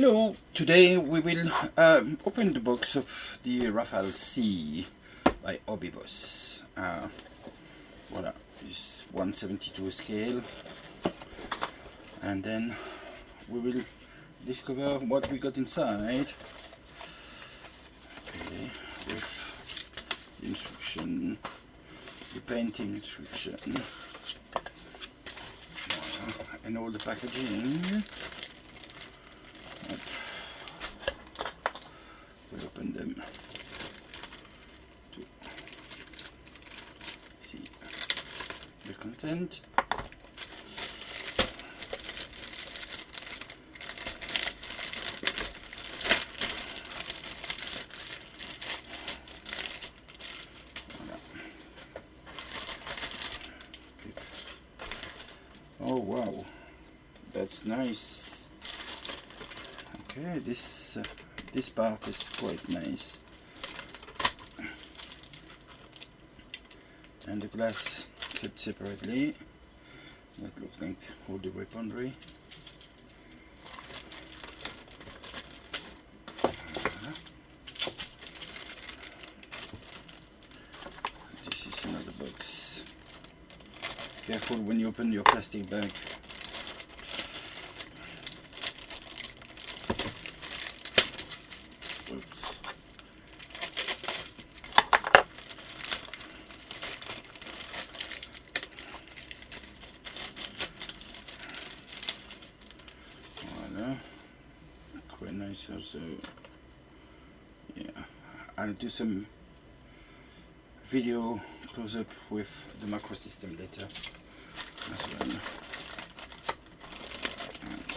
Hello, today we will open the box of the RAFALE C by HobbyBoss. Voilà, this 172 scale, and then we will discover what we got inside. Okay, with the instruction, the painting instruction, and all the packaging. We'll open them to see the content. Oh wow, that's nice. Okay, this part is quite nice, and the glass kept separately. That looks like all the weaponry. This is another box. Careful when you open your plastic bag. Oops. Voilà. Quite nice also. Yeah, I'll do some video close up with the macro system later as well. And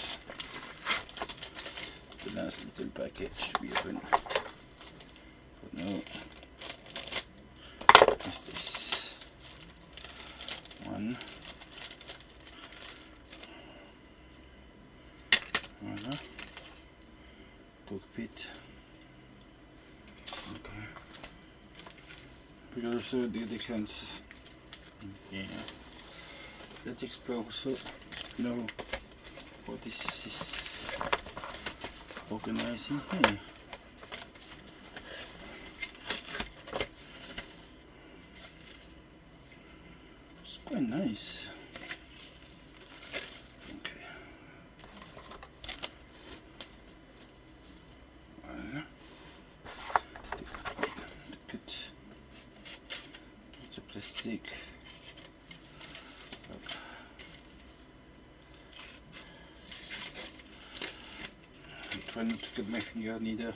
the last little package we open. But no, is this one. Voilà. Cockpit. Okay. We also the defense. Yeah. Let's explore so know what this is organizing here. It's quite nice. Okay. Voilà. The plastic. Try not to cut my finger neither.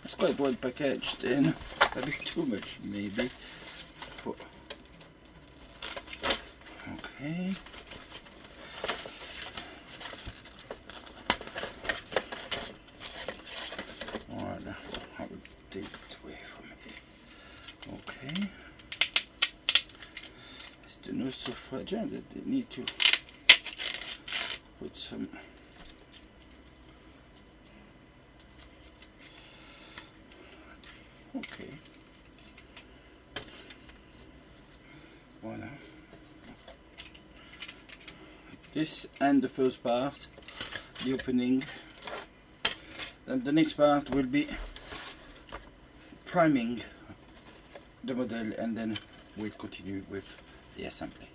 It's quite well packaged and a bit too much maybe. Okay. I will take it away from here. Okay. It's the nose so fragile that they need to put some okay. Voila. This and the first part, the opening. Then the next part will be priming the model, and then we'll continue with the assembly.